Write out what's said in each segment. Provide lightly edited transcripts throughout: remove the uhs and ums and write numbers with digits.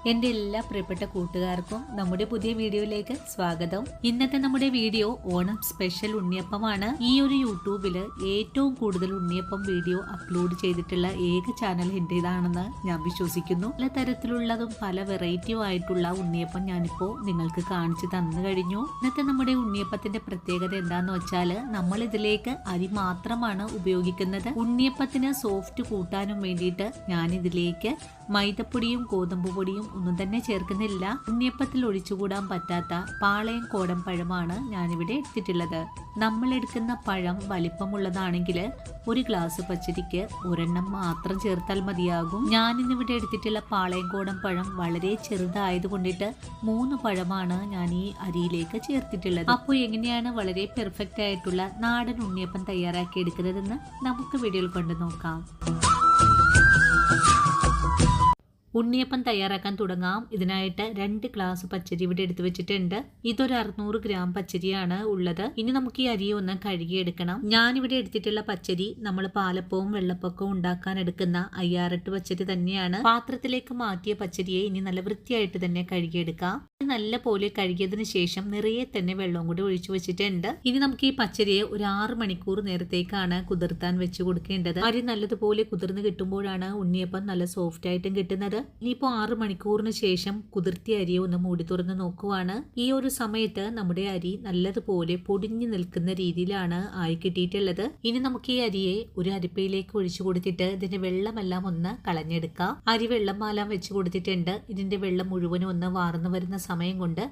എൻ്റെ എല്ലാ പ്രിയപ്പെട്ട കൂട്ടുകാർക്കും നമ്മുടെ പുതിയ വീഡിയോയിലേക്ക് സ്വാഗതം. ഇന്നത്തെ നമ്മുടെ വീഡിയോ ഓണം സ്പെഷ്യൽ ഉണ്ണിയപ്പമാണ്. ഈ ഒരു യൂട്യൂബില് ഏറ്റവും കൂടുതൽ ഉണ്ണിയപ്പം വീഡിയോ അപ്ലോഡ് ചെയ്തിട്ടുള്ള ഏക ചാനൽ എൻ്റെതാണെന്ന് ഞാൻ വിശ്വസിക്കുന്നു. പല തരത്തിലുള്ളതും പല വെറൈറ്റിയും ആയിട്ടുള്ള ഉണ്ണിയപ്പം ഞാനിപ്പോൾ നിങ്ങൾക്ക് കാണിച്ചു തന്നു കഴിഞ്ഞു. ഇന്നത്തെ നമ്മുടെ ഉണ്ണിയപ്പത്തിന്റെ പ്രത്യേകത എന്താന്ന് വെച്ചാൽ നമ്മൾ ഇതിലേക്ക് അരി മാത്രമാണ് ഉപയോഗിക്കുന്നത്. ഉണ്ണിയപ്പത്തിന് സോഫ്റ്റ് കൂട്ടാനും വേണ്ടിയിട്ട് ഞാൻ ഇതിലേക്ക് മൈദപ്പൊടിയും ഗോതമ്പ് പൊടിയും ഒന്നും തന്നെ ചേർക്കുന്നില്ല. ഉണ്ണിയപ്പത്തിൽ ഒഴിച്ചുകൂടാൻ പറ്റാത്ത പാളയം കോടൻ പഴമാണ് ഞാനിവിടെ എടുത്തിട്ടുള്ളത്. നമ്മൾ എടുക്കുന്ന പഴം വലിപ്പമുള്ളതാണെങ്കിൽ ഒരു ഗ്ലാസ് പച്ചരിക്ക് ഒരെണ്ണം മാത്രം ചേർത്താൽ മതിയാകും. ഞാനിന്നിവിടെ എടുത്തിട്ടുള്ള പാളയം കോടൻ പഴം വളരെ ചെറുതായത് കൊണ്ടിട്ട് 3 പഴമാണ് ഞാൻ ഈ അരിയിലേക്ക് ചേർത്തിട്ടുള്ളത്. അപ്പോൾ എങ്ങനെയാണ് വളരെ പെർഫെക്റ്റ് ആയിട്ടുള്ള നാടൻ ഉണ്ണിയപ്പം തയ്യാറാക്കി എടുക്കുന്നതെന്ന് നമുക്ക് വീഡിയോയിൽ കണ്ടു നോക്കാം. ഉണ്ണിയപ്പം തയ്യാറാക്കാൻ തുടങ്ങാം. ഇതിനായിട്ട് 2 ഗ്ലാസ് പച്ചരി ഇവിടെ എടുത്തു വെച്ചിട്ടുണ്ട്. ഇതൊരു 600 ഗ്രാം പച്ചരിയാണ് ഉള്ളത്. ഇനി നമുക്ക് ഈ അരി ഒന്ന് കഴുകിയെടുക്കണം. ഞാനിവിടെ എടുത്തിട്ടുള്ള പച്ചരി നമ്മൾ പാലപ്പവും വെള്ളപ്പവും ഉണ്ടാക്കാൻ എടുക്കുന്ന 5-6 പച്ചരി തന്നെയാണ്. പാത്രത്തിലേക്ക് മാറ്റിയ പച്ചരിയെ ഇനി നല്ല വൃത്തിയായിട്ട് തന്നെ കഴുകിയെടുക്കാം. നല്ല പോലെ കഴുകിയതിനു ശേഷം നിറയെ തന്നെ വെള്ളം കൂടി ഒഴിച്ചു വെച്ചിട്ടുണ്ട്. ഇനി നമുക്ക് ഈ പച്ചരിയെ ഒരു 6 മണിക്കൂർ നേരത്തേക്കാണ് കുതിർത്താൻ വെച്ച് കൊടുക്കേണ്ടത്. അരി നല്ലതുപോലെ കുതിർന്ന് കിട്ടുമ്പോഴാണ് ഉണ്ണിയപ്പം നല്ല സോഫ്റ്റ് ആയിട്ടും കിട്ടുന്നത്. ഇനിയിപ്പോൾ 6 മണിക്കൂറിന് ശേഷം കുതിർത്തിയ അരിയെ ഒന്ന് മൂടി തുറന്ന് നോക്കുവാണ്. ഈ ഒരു സമയത്ത് നമ്മുടെ അരി നല്ലതുപോലെ പൊടിഞ്ഞു നിൽക്കുന്ന രീതിയിലാണ് ആയി കിട്ടിയിട്ടുള്ളത്. ഇനി നമുക്ക് ഈ അരിയെ ഒരു അരിപ്പയിലേക്ക് ഒഴിച്ചു കൊടുത്തിട്ട് ഇതിന്റെ വെള്ളമെല്ലാം ഒന്ന് കളഞ്ഞെടുക്കാം. അരി വെള്ളം മാലാൻ വെച്ച് കൊടുത്തിട്ടുണ്ട്. ഇതിന്റെ വെള്ളം മുഴുവനും ഒന്ന് വാർന്നു വരുന്ന സമയം കൊണ്ട്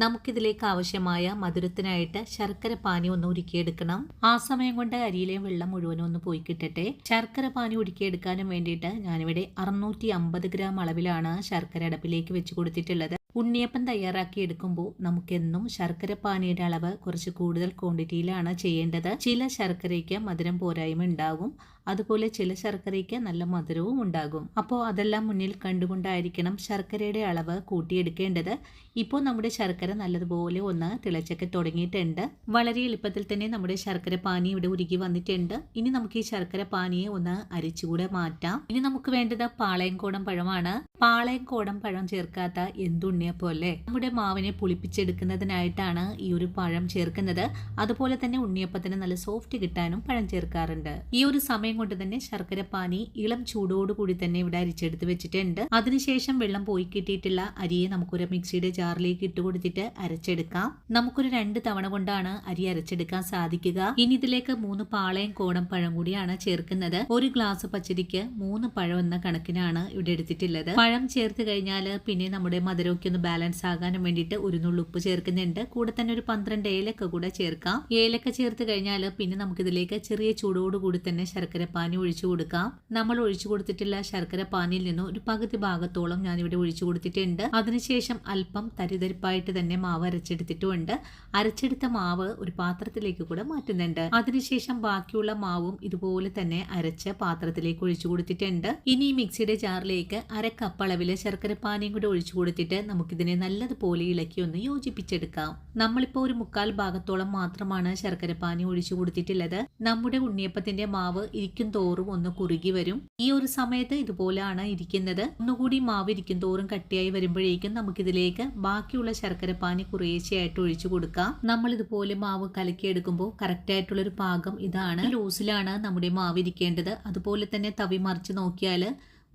നമുക്കിതിലേക്ക് ആവശ്യമായ മധുരത്തിനായിട്ട് ശർക്കര പാനി ഒന്ന് ഉരുക്കിയെടുക്കണം. ആ സമയം കൊണ്ട് അരിയിലെ വെള്ളം മുഴുവനും ഒന്ന് പോയി കിട്ടട്ടെ. ശർക്കര പാനി ഉരുക്കിയെടുക്കാനും വേണ്ടിയിട്ട് ഞാനിവിടെ 650 ഗ്രാം അളവിലാണ് ശർക്കര അടുപ്പിലേക്ക് വെച്ച് കൊടുത്തിട്ടുള്ളത്. ഉണ്ണിയപ്പം തയ്യാറാക്കി എടുക്കുമ്പോൾ നമുക്കെന്നും ശർക്കര പാനിയുടെ അളവ് കുറച്ച് കൂടുതൽ ക്വാണ്ടിറ്റിയിലാണ് ചെയ്യേണ്ടത്. ചില ശർക്കരയ്ക്ക് മധുരം പോരായ്മ ഉണ്ടാകും, അതുപോലെ ചില ശർക്കരയ്ക്ക് നല്ല മധുരവും ഉണ്ടാകും. അപ്പോൾ അതെല്ലാം മുന്നിൽ കണ്ടുകൊണ്ടായിരിക്കണം ശർക്കരയുടെ അളവ് കൂട്ടിയെടുക്കേണ്ടത്. ഇപ്പോൾ നമ്മുടെ ശർക്കര നല്ലതുപോലെ ഒന്ന് തിളച്ചൊക്കെ തുടങ്ങിയിട്ടുണ്ട്. വളരെ എളുപ്പത്തിൽ തന്നെ നമ്മുടെ ശർക്കര പാനി ഇവിടെ ഉരുകി വന്നിട്ടുണ്ട്. ഇനി നമുക്ക് ഈ ശർക്കര പാനിയെ ഒന്ന് അരിച്ചുകൂടെ മാറ്റാം. ഇനി നമുക്ക് വേണ്ടത് പാളയം കോടൻ പഴമാണ്. പാളയം കോടൻ പഴം ചേർക്കാത്ത എന്തുണ്ണിയപ്പം അല്ലേ? നമ്മുടെ മാവിനെ പുളിപ്പിച്ചെടുക്കുന്നതിനായിട്ടാണ് ഈ ഒരു പഴം ചേർക്കുന്നത്. അതുപോലെ തന്നെ ഉണ്ണിയപ്പത്തിന് നല്ല സോഫ്റ്റ് കിട്ടാനും പഴം ചേർക്കാറുണ്ട്. ഈ ഒരു സമയം കൊണ്ട് തന്നെ ശർക്കര പാനി ഇളം ചൂടോടുകൂടി തന്നെ ഇവിടെ അരിച്ചെടുത്ത് വെച്ചിട്ടുണ്ട്. അതിനുശേഷം വെള്ളം പോയി കിട്ടിയിട്ടുള്ള അരിയെ നമുക്കൊരു മിക്സിയുടെ ജാറിലേക്ക് ഇട്ട് കൊടുത്തിട്ട് അരച്ചെടുക്കാം. നമുക്കൊരു 2 തവണ കൊണ്ടാണ് അരി അരച്ചെടുക്കാൻ സാധിക്കുക. ഇനി ഇതിലേക്ക് 3 പാളയം കോടൻ പഴം കൂടിയാണ് ചേർക്കുന്നത്. ഒരു ഗ്ലാസ് പച്ചരിക്ക് 3 പഴം എന്ന കണക്കിനാണ് ഇവിടെ എടുത്തിട്ടുള്ളത്. പഴം ചേർത്ത് കഴിഞ്ഞാൽ പിന്നെ നമ്മുടെ മധുരമൊക്കെ ഒന്ന് ബാലൻസ് ആകാനും വേണ്ടിയിട്ട് ഒരു നുള്ളു ഉപ്പ് ചേർക്കുന്നുണ്ട്. കൂടെ തന്നെ ഒരു 12 ഏലക്ക കൂടെ ചേർക്കാം. ഏലക്ക ചേർത്ത് കഴിഞ്ഞാൽ പിന്നെ നമുക്കിതിലേക്ക് ചെറിയ ചൂടോടുകൂടി തന്നെ ശർക്കര പാനി ഒഴിച്ചു കൊടുക്കാം. നമ്മൾ ഒഴിച്ചു കൊടുത്തിട്ടുള്ള ശർക്കര പാനിയിൽ നിന്നും ഒരു പകുതി ഭാഗത്തോളം ഞാനിവിടെ ഒഴിച്ചു കൊടുത്തിട്ടുണ്ട്. അതിനുശേഷം അല്പം തരിതരിപ്പായിട്ട് തന്നെ മാവ് അരച്ചെടുത്തിട്ടുണ്ട്. അരച്ചെടുത്ത മാവ് ഒരു പാത്രത്തിലേക്ക് കൂടെ മാറ്റുന്നുണ്ട്. അതിനുശേഷം ബാക്കിയുള്ള മാവും ഇതുപോലെ തന്നെ അരച്ച് പാത്രത്തിലേക്ക് ഒഴിച്ചു കൊടുത്തിട്ടുണ്ട്. ഇനി ഈ മിക്സിയുടെ ജാറിലേക്ക് 1/2 കപ്പ് അളവില് ശർക്കര പാനിയും കൂടെ ഒഴിച്ചു കൊടുത്തിട്ട് നമുക്കിതിനെ നല്ലതുപോലെ ഇളക്കി ഒന്ന് യോജിപ്പിച്ചെടുക്കാം. നമ്മളിപ്പോൾ ഒരു 1/4 ഭാഗത്തോളം മാത്രമാണ് ശർക്കര പാനി ഒഴിച്ചു കൊടുത്തിട്ടുള്ളത്. നമ്മുടെ ഉണ്ണിയപ്പത്തിന്റെ മാവ് ഇരിക്കും തോറും ഒന്ന് കുറുകി വരും. ഈ ഒരു സമയത്ത് ഇതുപോലെയാണ് ഇരിക്കുന്നത്. ഒന്നുകൂടി മാവ് ഇരിക്കും തോറും കട്ടിയായി വരുമ്പോഴേക്കും നമുക്കിതിലേക്ക് ബാക്കിയുള്ള ശർക്കര പാനി കുറേശ്ശെയായിട്ട് ഒഴിച്ചു കൊടുക്കാം. നമ്മൾ ഇതുപോലെ മാവ് കലക്കിയെടുക്കുമ്പോൾ കറക്റ്റ് ആയിട്ടുള്ളൊരു പാകം ഇതാണ്. ലൂസിലാണ് നമ്മുടെ മാവ് ഇരിക്കേണ്ടത്. അതുപോലെ തന്നെ തവി മറിച്ച് നോക്കിയാൽ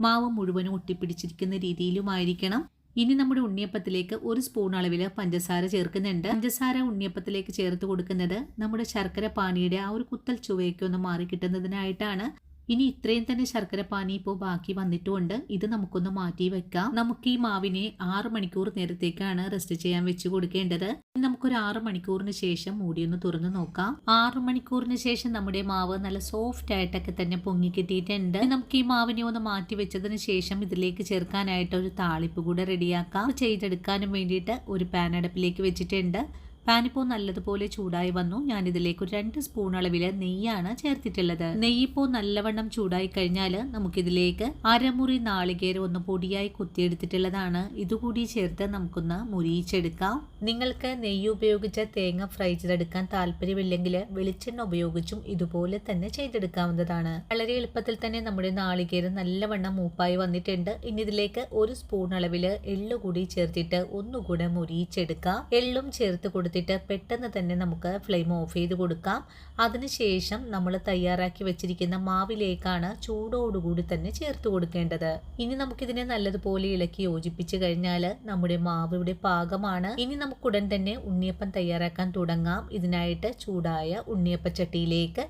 മാവ് മുഴുവനും ഒട്ടിപ്പിടിച്ചിരിക്കുന്ന രീതിയിലുമായിരിക്കണം. ഇനി നമ്മുടെ ഉണ്ണിയപ്പത്തിലേക്ക് 1 സ്പൂൺ അളവിൽ പഞ്ചസാര ചേർക്കുന്നുണ്ട്. പഞ്ചസാര ഉണ്ണിയപ്പത്തിലേക്ക് ചേർത്ത് കൊടുക്കുന്നത് നമ്മുടെ ശർക്കര പാനിയുടെ ആ ഒരു കുത്തൽ ചുവയൊക്കെ ഒന്ന് മാറി കിട്ടുന്നതിനായിട്ടാണ്. ഇനി ഇത്രയും തന്നെ ശർക്കര പാനി ഇപ്പോൾ ബാക്കി വന്നിട്ടുണ്ട്. ഇത് നമുക്കൊന്ന് മാറ്റി വെക്കാം. നമുക്ക് ഈ മാവിനെ 6 മണിക്കൂർ നേരത്തേക്കാണ് റെസ്റ്റ് ചെയ്യാൻ വെച്ച് കൊടുക്കേണ്ടത്. നമുക്കൊരു 6 മണിക്കൂറിന് ശേഷം മൂടിയൊന്ന് തുറന്ന് നോക്കാം. 6 മണിക്കൂറിന് ശേഷം നമ്മുടെ മാവ് നല്ല സോഫ്റ്റ് ആയിട്ടൊക്കെ തന്നെ പൊങ്ങി കിട്ടിയിട്ടുണ്ട്. നമുക്ക് ഈ മാവിനെ ഒന്ന് മാറ്റി വെച്ചതിന് ശേഷം ഇതിലേക്ക് ചേർക്കാനായിട്ട് ഒരു താളിപ്പ് കൂടെ റെഡിയാക്കാം. ചെയ്തെടുക്കാനും വേണ്ടിയിട്ട് ഒരു പാൻ അടുപ്പിലേക്ക് വെച്ചിട്ടുണ്ട്. പാനിപ്പോൾ നല്ലതുപോലെ ചൂടായി വന്നു. ഞാനിതിലേക്ക് ഒരു 2 സ്പൂൺ അളവിൽ നെയ്യാണ് ചേർത്തിട്ടുള്ളത്. നെയ്യിപ്പോൾ നല്ലവണ്ണം ചൂടായി കഴിഞ്ഞാൽ നമുക്കിതിലേക്ക് അരമുറി നാളികേരം ഒന്ന് പൊടിയായി കുത്തിയെടുത്തിട്ടുള്ളതാണ്. ഇതുകൂടി ചേർത്ത് നമുക്കൊന്ന് മുരിയിച്ചെടുക്കാം. നിങ്ങൾക്ക് നെയ്യ് ഉപയോഗിച്ച് തേങ്ങ ഫ്രൈ ചെയ്തെടുക്കാൻ താല്പര്യമില്ലെങ്കിൽ വെളിച്ചെണ്ണ ഉപയോഗിച്ചും ഇതുപോലെ തന്നെ ചെയ്തെടുക്കാവുന്നതാണ്. വളരെ എളുപ്പത്തിൽ തന്നെ നമ്മുടെ നാളികേരം നല്ലവണ്ണം മൂപ്പായി വന്നിട്ടുണ്ട്. ഇനി ഇതിലേക്ക് 1 സ്പൂൺ അളവിൽ എള്ളു കൂടി ചേർത്തിട്ട് ഒന്നുകൂടെ മുരിയിച്ചെടുക്കാം. എള്ളും ചേർത്ത് കൊടുത്തിട്ട് പെട്ടെന്ന് തന്നെ നമുക്ക് ഫ്ലെയിം ഓഫ് ചെയ്ത് കൊടുക്കാം. അതിനുശേഷം നമ്മൾ തയ്യാറാക്കി വെച്ചിരിക്കുന്ന മാവിലേക്കാണ് ചൂടോടുകൂടി തന്നെ ചേർത്ത് കൊടുക്കേണ്ടത്. ഇനി നമുക്കിതിനെ നല്ലതുപോലെ ഇളക്കി യോജിപ്പിച്ച് കഴിഞ്ഞാൽ നമ്മുടെ മാവ് ഇവിടെ പാകമാണ്. ഇനി നമുക്ക് ഉടൻ തന്നെ ഉണ്ണിയപ്പം തയ്യാറാക്കാൻ തുടങ്ങാം. ഇതിനായിട്ട് ചൂടായ ഉണ്ണിയപ്പച്ചട്ടിയിലേക്ക്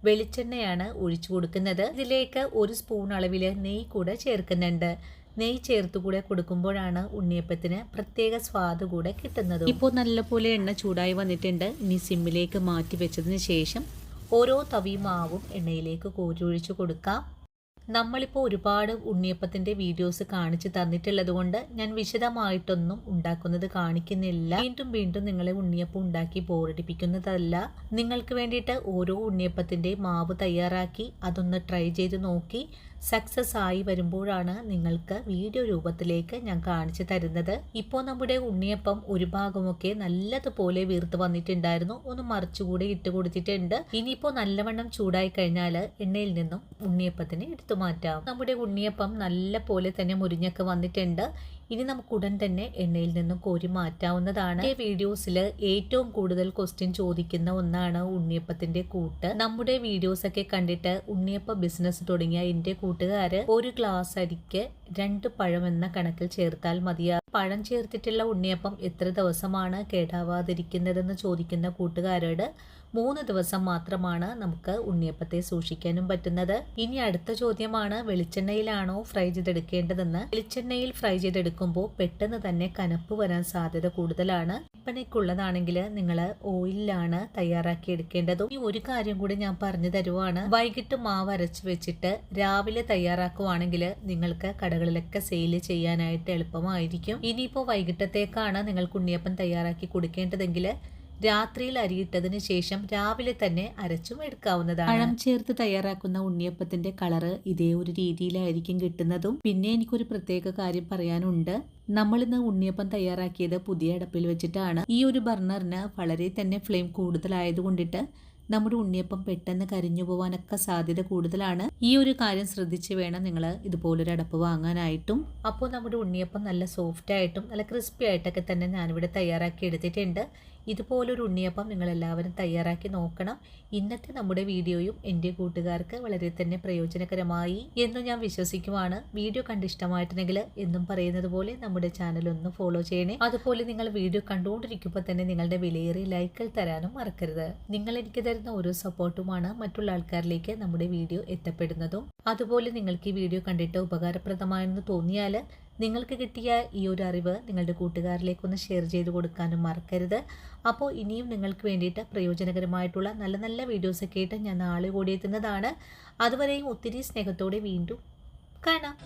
വെളിച്ചെണ്ണയാണ് ഒഴിച്ചു കൊടുക്കുന്നത്. ഇതിലേക്ക് 1 സ്പൂൺ അളവിൽ നെയ്യ് കൂടെ ചേർക്കുന്നുണ്ട്. നെയ്യ് ചേർത്തുകൂടെ കൊടുക്കുമ്പോഴാണ് ഉണ്ണിയപ്പത്തിന് പ്രത്യേക സ്വാദ് കൂടെ കിട്ടുന്നത്. ഇപ്പോൾ നല്ലപോലെ എണ്ണ ചൂടായി വന്നിട്ടുണ്ട്. ഇനി സിമ്മിലേക്ക് മാറ്റി വെച്ചതിന് ശേഷം ഓരോ തവി മാവും എണ്ണയിലേക്ക് കോരിയൊഴിച്ചു കൊടുക്കാം. നമ്മളിപ്പോൾ ഒരുപാട് ഉണ്ണിയപ്പത്തിൻ്റെ വീഡിയോസ് കാണിച്ചു തന്നിട്ടുള്ളത് കൊണ്ട് ഞാൻ വിശദമായിട്ടൊന്നും ഉണ്ടാക്കുന്നത് കാണിക്കുന്നില്ല. വീണ്ടും നിങ്ങളെ ഉണ്ണിയപ്പം ഉണ്ടാക്കി ബോറടിപ്പിക്കുന്നതല്ല. നിങ്ങൾക്ക് വേണ്ടിയിട്ട് ഓരോ ഉണ്ണിയപ്പത്തിൻ്റെ മാവ് തയ്യാറാക്കി അതൊന്ന് ട്രൈ ചെയ്ത് നോക്കി സക്സസ് ആയി വരുമ്പോഴാണ് നിങ്ങൾക്ക് വീഡിയോ രൂപത്തിലേക്ക് ഞാൻ കാണിച്ചു തരുന്നത്. ഇപ്പോൾ നമ്മുടെ ഉണ്ണിയപ്പം ഒരു ഭാഗമൊക്കെ നല്ലതുപോലെ വീർത്ത് വന്നിട്ടുണ്ടായിരുന്നു. ഒന്ന് മറിച്ചുകൂടെ ഇട്ട് കൊടുത്തിട്ടുണ്ട്. ഇനിയിപ്പോൾ നല്ലവണ്ണം ചൂടായി കഴിഞ്ഞാൽ എണ്ണയിൽ നിന്നും ഉണ്ണിയപ്പത്തിന് എടുത്തു മാറ്റാം. നമ്മുടെ ഉണ്ണിയപ്പം നല്ല പോലെ തന്നെ മുരിഞ്ഞൊക്കെ വന്നിട്ടുണ്ട്. ഇനി നമുക്ക് ഉടൻ തന്നെ എണ്ണയിൽ നിന്നും കോരി മാറ്റാവുന്നതാണ്. ഈ വീഡിയോസിൽ ഏറ്റവും കൂടുതൽ ക്വസ്റ്റ്യൻ ചോദിക്കുന്ന ഒന്നാണ് ഉണ്ണിയപ്പത്തിന്റെ കൂട്ട്. നമ്മുടെ വീഡിയോസ് ഒക്കെ കണ്ടിട്ട് ഉണ്ണിയപ്പ ബിസിനസ് തുടങ്ങിയ എന്റെ കൂട്ടുകാര് 1 ഗ്ലാസ് അരിക്ക് 2 പഴം എന്ന കണക്കിൽ ചേർത്താൽ മതിയാ. പഴം ചേർത്തിട്ടുള്ള ഉണ്ണിയപ്പം എത്ര ദിവസമാണ് കേടാവാതിരിക്കുന്നതെന്ന് ചോദിക്കുന്ന കൂട്ടുകാരോട് 3 ദിവസം മാത്രമാണ് നമുക്ക് ഉണ്ണിയപ്പത്തെ സൂക്ഷിക്കാനും പറ്റുന്നത്. ഇനി അടുത്ത ചോദ്യമാണ് വെളിച്ചെണ്ണയിലാണോ ഫ്രൈ ചെയ്തെടുക്കേണ്ടതെന്ന്. വെളിച്ചെണ്ണയിൽ ഫ്രൈ ചെയ്തെടുക്കുമ്പോൾ പെട്ടെന്ന് തന്നെ കനപ്പ് വരാൻ സാധ്യത കൂടുതലാണ്. വിൽപ്പനയ്ക്കുള്ളതാണെങ്കിൽ നിങ്ങൾ ഓയിലാണ് തയ്യാറാക്കി എടുക്കേണ്ടതും. ഈ ഒരു കാര്യം കൂടി ഞാൻ പറഞ്ഞു തരുവാണ്. വൈകിട്ട് മാവ് അരച്ച് വെച്ചിട്ട് രാവിലെ തയ്യാറാക്കുവാണെങ്കിൽ നിങ്ങൾക്ക് കടകളിലൊക്കെ സെയിൽ ചെയ്യാനായിട്ട് എളുപ്പമായിരിക്കും. ഇനിയിപ്പോൾ വൈകിട്ടത്തേക്കാണ് നിങ്ങൾക്ക് ഉണ്ണിയപ്പം തയ്യാറാക്കി കൊടുക്കേണ്ടതെങ്കിൽ രാത്രിയിൽ അരിയിട്ടതിന് ശേഷം രാവിലെ തന്നെ അരച്ചും എടുക്കാവുന്നതാണ്. പഴം ചേർത്ത് തയ്യാറാക്കുന്ന ഉണ്ണിയപ്പത്തിന്റെ കളറ് ഇതേ ഒരു രീതിയിലായിരിക്കും കിട്ടുന്നതും. പിന്നെ എനിക്കൊരു പ്രത്യേക കാര്യം പറയാനുണ്ട്. നമ്മളിന്ന് ഉണ്ണിയപ്പം തയ്യാറാക്കിയത് പുതിയ അടുപ്പിൽ വെച്ചിട്ടാണ്. ഈ ഒരു ബർണറിന് വളരെ തന്നെ ഫ്ലെയിം കൂടുതലായത് കൊണ്ടിട്ട് നമ്മുടെ ഉണ്ണിയപ്പം പെട്ടെന്ന് കരിഞ്ഞു പോകാനൊക്കെ സാധ്യത കൂടുതലാണ്. ഈ ഒരു കാര്യം ശ്രദ്ധിച്ച് വേണം നിങ്ങൾ ഇതുപോലൊരു അടപ്പ് വാങ്ങാനായിട്ടും. അപ്പോൾ നമ്മുടെ ഉണ്ണിയപ്പം നല്ല സോഫ്റ്റ് ആയിട്ടും നല്ല ക്രിസ്പി ആയിട്ടൊക്കെ തന്നെ ഞാനിവിടെ തയ്യാറാക്കി എടുത്തിട്ടുണ്ട്. ഇതുപോലൊരു ഉണ്ണിയപ്പം നിങ്ങളെല്ലാവരും തയ്യാറാക്കി നോക്കണം. ഇന്നത്തെ നമ്മുടെ വീഡിയോയും എൻ്റെ കൂട്ടുകാർക്ക് വളരെ തന്നെ പ്രയോജനകരമായി എന്ന് ഞാൻ വിശ്വസിക്കുവാണ്. വീഡിയോ കണ്ടിഷ്ടമായിട്ടുണ്ടെങ്കിൽ എന്നും പറയുന്നത് പോലെ നമ്മുടെ ചാനൽ ഒന്ന് ഫോളോ ചെയ്യണേ. അതുപോലെ നിങ്ങൾ വീഡിയോ കണ്ടുകൊണ്ടിരിക്കുമ്പോൾ തന്നെ നിങ്ങളുടെ വിലയേറിയ ലൈക്കുകൾ തരാനും മറക്കരുത്. നിങ്ങൾ എനിക്ക് തരുന്ന ഓരോ സപ്പോർട്ടുമാണ് മറ്റുള്ള ആൾക്കാരിലേക്ക് നമ്മുടെ വീഡിയോ എത്തപ്പെടുന്നതും. അതുപോലെ നിങ്ങൾക്ക് ഈ വീഡിയോ കണ്ടിട്ട് ഉപകാരപ്രദമായെന്ന് തോന്നിയാൽ നിങ്ങൾക്ക് കിട്ടിയ ഈ ഒരു അറിവ് നിങ്ങളുടെ കൂട്ടുകാരിലേക്കൊന്ന് ഷെയർ ചെയ്ത് കൊടുക്കാനും മറക്കരുത്. അപ്പോൾ ഇനിയും നിങ്ങൾക്ക് വേണ്ടിയിട്ട് പ്രയോജനകരമായിട്ടുള്ള നല്ല നല്ല വീഡിയോസൊക്കെ ആയിട്ട് ഞാൻ നാളെ കൂടി എത്തുന്നതാണ്. അതുവരെയും ഒത്തിരി സ്നേഹത്തോടെ വീണ്ടും കാണാം.